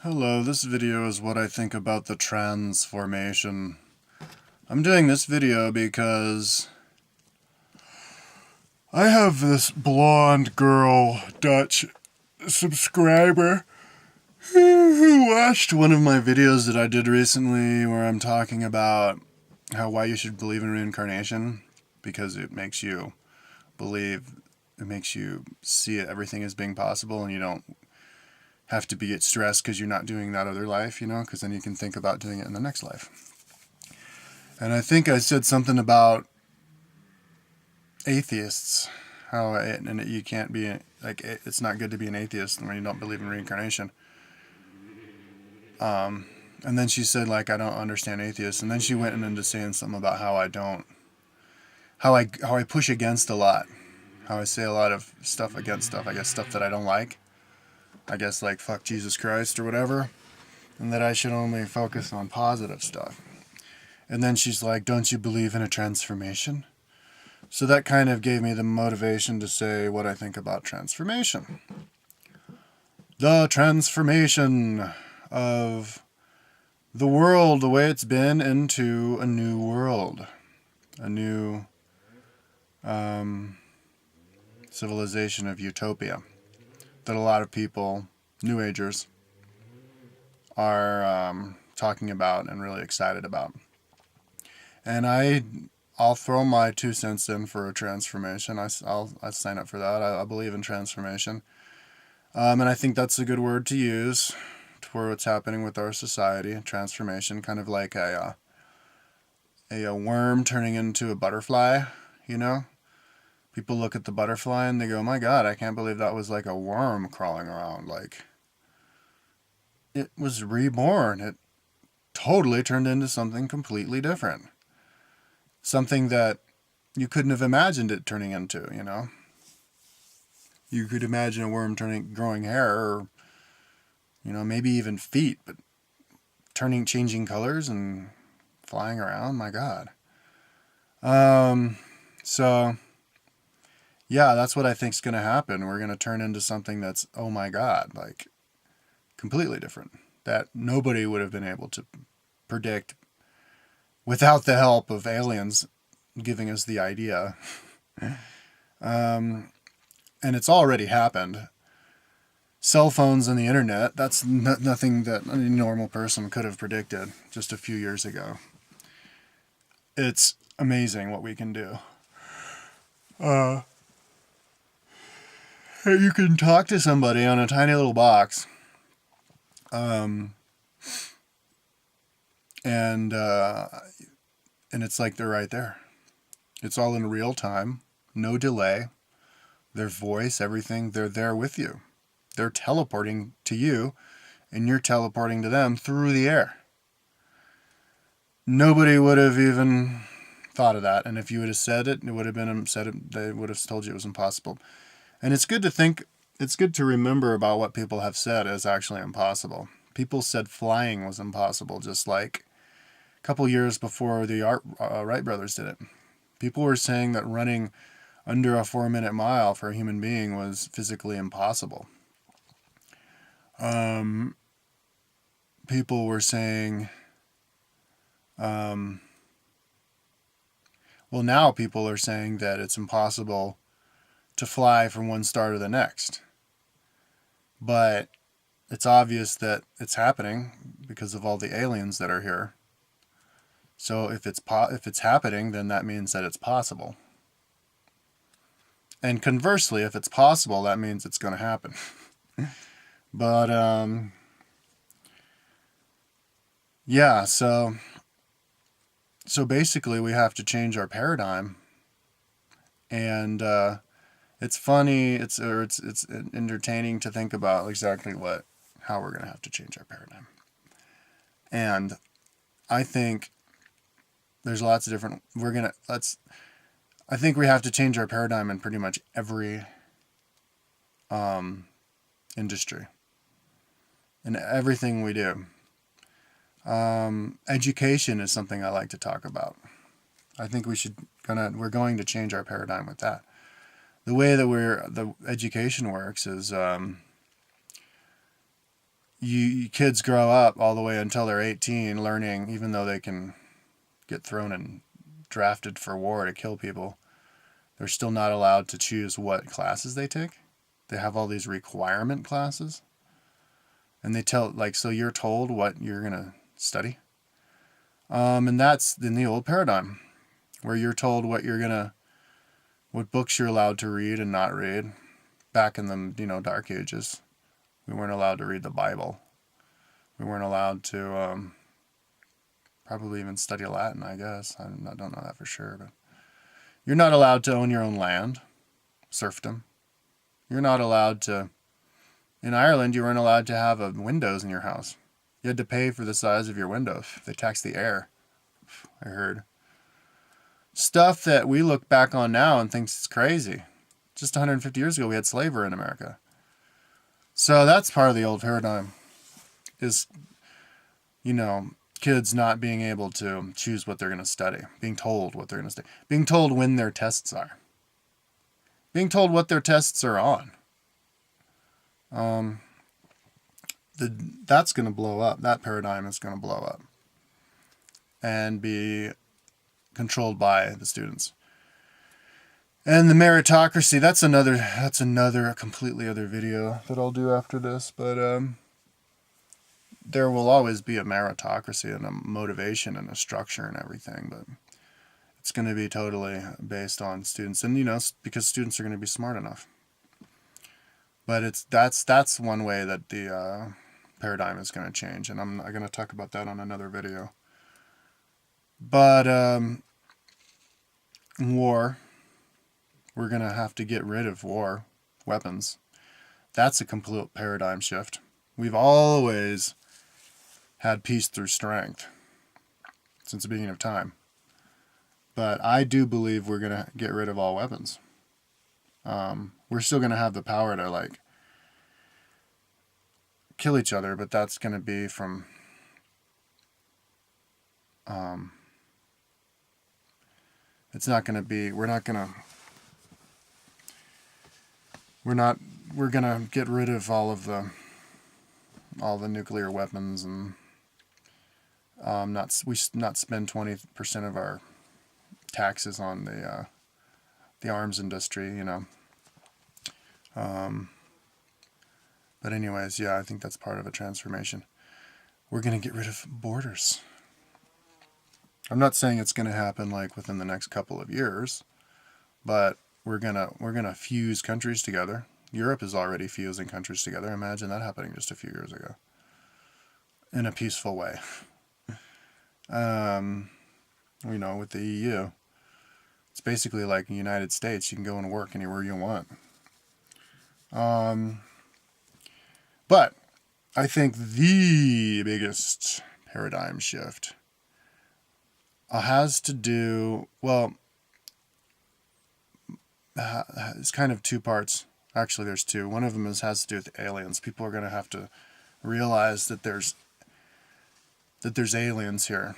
Hello, this video is what I think about the transformation. I'm doing this video because I have this blonde girl, Dutch subscriber, who watched one of my videos that I did recently where I'm talking about why you should believe in reincarnation, because it makes you believe, it makes you see everything as being possible, and you don't have to be stressed because you're not doing that other life, because then you can think about doing it in the next life. And I think I said something about atheists, you can't be, it's not good to be an atheist when you don't believe in reincarnation. And then she said, I don't understand atheists. And then she went into saying something about how I push against a lot, how I say a lot of stuff against stuff, I guess stuff that I don't like. I guess fuck Jesus Christ or whatever, and that I should only focus on positive stuff. And then she's like, don't you believe in a transformation? So that kind of gave me the motivation to say what I think about transformation. The transformation of the world, the way it's been, into a new world. A new civilization of utopia that a lot of people, New Agers, are talking about and really excited about. And I'll throw my 2 cents in for a transformation. I'll sign up for that. I believe in transformation. And I think that's a good word to use for what's happening with our society. Transformation, kind of like a worm turning into a butterfly, People look at the butterfly and they go, my God, I can't believe that was like a worm crawling around. It was reborn. It totally turned into something completely different. Something that you couldn't have imagined it turning into, You could imagine a worm growing hair, or, maybe even feet, but changing colors and flying around, my God. So, yeah, that's what I think's going to happen. We're going to turn into something that's, oh my God, completely different, that nobody would have been able to predict without the help of aliens giving us the idea. And it's already happened. Cell phones and the internet, that's nothing that any normal person could have predicted just a few years ago. It's amazing what we can do. You can talk to somebody on a tiny little box, and it's like they're right there. It's all in real time, no delay. Their voice, everything, they're there with you. They're teleporting to you, and you're teleporting to them through the air. Nobody would have even thought of that, and if you would have said it, they would have told you it was impossible. And it's good to remember about what people have said is actually impossible. People said flying was impossible, just like a couple years before the Wright brothers did it. People were saying that running under a 4-minute mile for a human being was physically impossible. People were saying, now people are saying that it's impossible to fly from one star to the next. But it's obvious that it's happening because of all the aliens that are here. So if it's happening, then that means that it's possible. And conversely, if it's possible, that means it's going to happen. But yeah, so basically we have to change our paradigm. And it's funny, it's entertaining to think about exactly how we're going to have to change our paradigm. And I think there's lots of different, I think we have to change our paradigm in pretty much every industry, in everything we do. Education is something I like to talk about. I think we're going to change our paradigm with that. The way that the education works is kids grow up all the way until they're 18 learning, even though they can get thrown and drafted for war to kill people, they're still not allowed to choose what classes they take. They have all these requirement classes. And they tell, like, so you're told what you're going to study. And that's in the old paradigm, where you're told what books you're allowed to read and not read. Back in the, Dark Ages, we weren't allowed to read the Bible. We weren't allowed to probably even study Latin, I guess. I don't know that for sure, but you're not allowed to own your own land, serfdom. You're not allowed to, in Ireland, you weren't allowed to have windows in your house. You had to pay for the size of your windows. They taxed the air, I heard. Stuff that we look back on now and thinks it's crazy. Just 150 years ago, we had slavery in America. So that's part of the old paradigm, is, kids not being able to choose what they're going to study, being told what they're going to study, being told when their tests are, being told what their tests are on. That's going to blow up. That paradigm is going to blow up and be controlled by the students. And the meritocracy, that's another completely other video that I'll do after this, but there will always be a meritocracy and a motivation and a structure and everything, but it's going to be totally based on students, and because students are going to be smart enough. But that's one way that the paradigm is going to change, and I'm going to talk about that on another video. But war, we're going to have to get rid of war weapons. That's a complete paradigm shift. We've always had peace through strength since the beginning of time. But I do believe we're going to get rid of all weapons. We're still going to have the power to, kill each other, but that's going to be from it's not going to be, we're going to get rid of all the nuclear weapons, and not spend 20% of our taxes on the arms industry, But anyways, yeah, I think that's part of a transformation. We're going to get rid of borders. I'm not saying it's going to happen within the next couple of years, but we're gonna fuse countries together. Europe is already fusing countries together. Imagine that happening just a few years ago in a peaceful way. With the EU, it's basically like the United States. You can go and work anywhere you want. But I think the biggest paradigm shift has to do, it's kind of two parts. Actually, there's two. One of them has to do with aliens. People are going to have to realize that there's aliens here,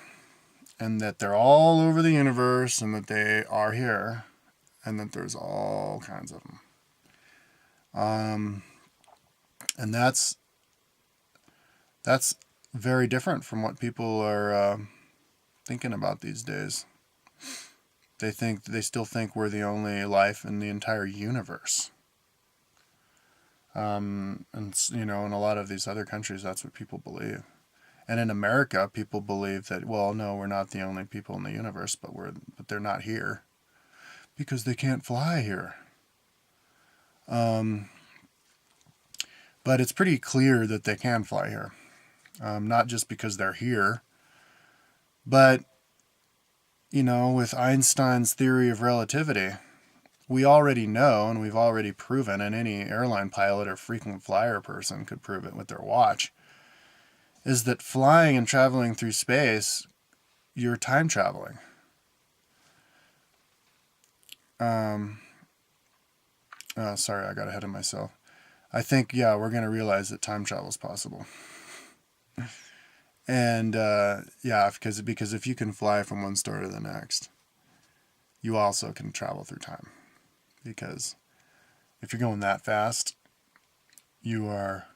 and that they're all over the universe, and that they are here, and that there's all kinds of them. And that's very different from what people are thinking about these days. They still think we're the only life in the entire universe. And in a lot of these other countries, that's what people believe. And in America, people believe that, no, we're not the only people in the universe, but they're not here because they can't fly here. But it's pretty clear that they can fly here. Not just because they're here, but, with Einstein's theory of relativity, we already know, and we've already proven, and any airline pilot or frequent flyer person could prove it with their watch, is that flying and traveling through space, you're time traveling. Sorry, I got ahead of myself. I think, we're going to realize that time travel is possible. And, because if you can fly from one star to the next, you also can travel through time. Because if you're going that fast, you are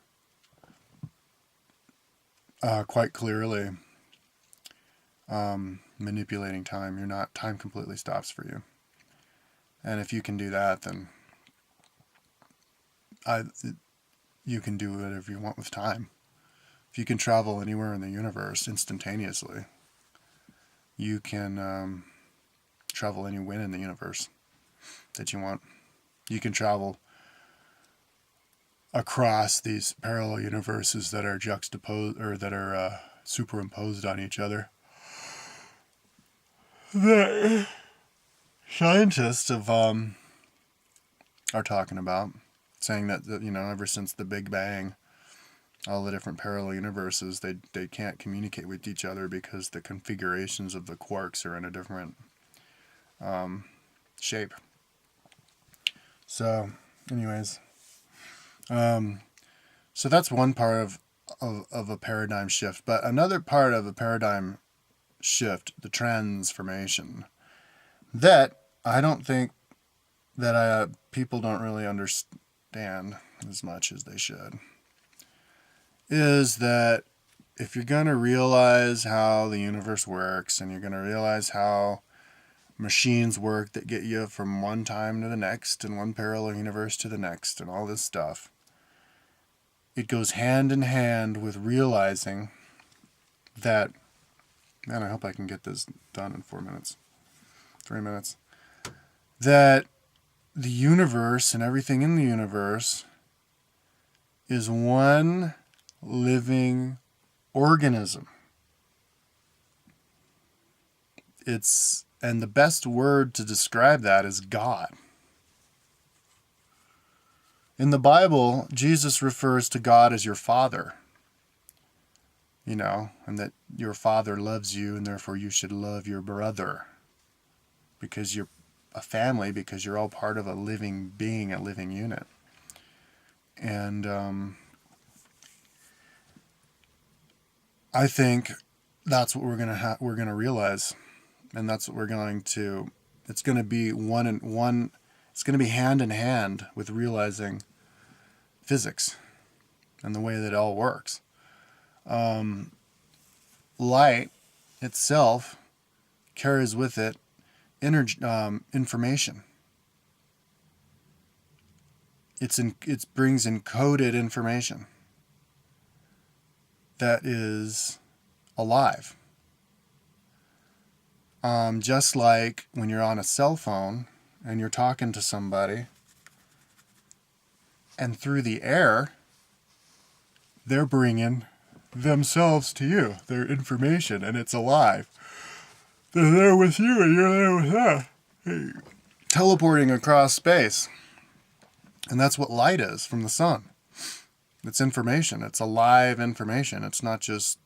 quite clearly manipulating time. Time completely stops for you. And if you can do that, then you can do whatever you want with time. If you can travel anywhere in the universe instantaneously, you can travel anywhere in the universe that you want. You can travel across these parallel universes that are juxtaposed or that are superimposed on each other. The scientists are talking about, saying that ever since the Big Bang, all the different parallel universes, they can't communicate with each other because the configurations of the quarks are in a different shape. So, anyways, so that's one part of a paradigm shift. But another part of a paradigm shift, the transformation, that I don't think that people don't really understand as much as they should, is that if you're going to realize how the universe works and you're going to realize how machines work that get you from one time to the next and one parallel universe to the next and all this stuff, it goes hand in hand with realizing that, man, I hope I can get this done in 4 minutes, 3 minutes, that the universe and everything in the universe is one living organism. And the best word to describe that is God. In the Bible, Jesus refers to God as your Father, and that your Father loves you and therefore you should love your brother because you're a family, because you're all part of a living being, a living unit. And I think that's what we're gonna realize, and that's what it's gonna be it's gonna be hand in hand with realizing physics and the way that it all works. Light itself carries with it information. It brings encoded information that is alive. Just like when you're on a cell phone and you're talking to somebody, and through the air, they're bringing themselves to you, their information, and it's alive. They're there with you and you're there with them. Teleporting across space. And that's what light is from the sun. It's information. It's alive information. It's not just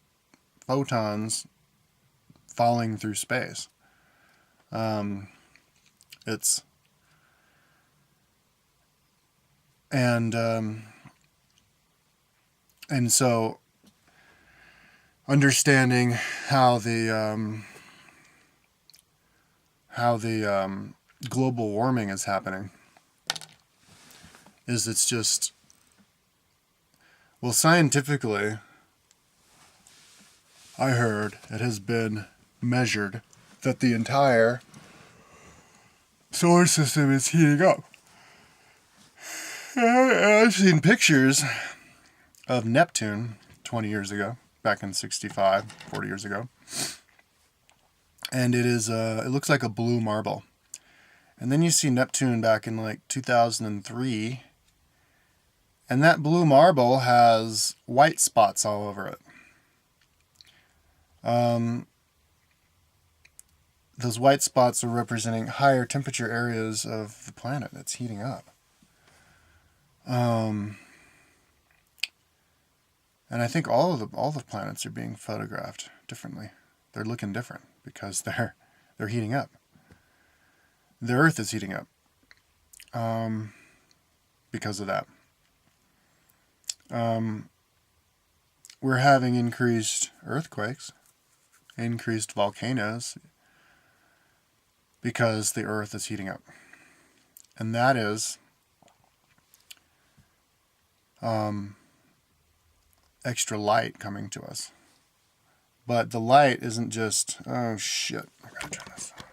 photons falling through space. And so understanding how the global warming is happening is it's just, well, scientifically, I heard it has been measured that the entire solar system is heating up. I've seen pictures of Neptune 20 years ago, back in 65, 40 years ago. And it looks like a blue marble. And then you see Neptune back in like 2003, and that blue marble has white spots all over it. Those white spots are representing higher temperature areas of the planet that's heating up. And I think all the planets are being photographed differently. They're looking different because they're heating up. The Earth is heating up because of that. We're having increased earthquakes, increased volcanoes, because the Earth is heating up. And that is extra light coming to us. But the light isn't just, oh shit, I gotta turn this on.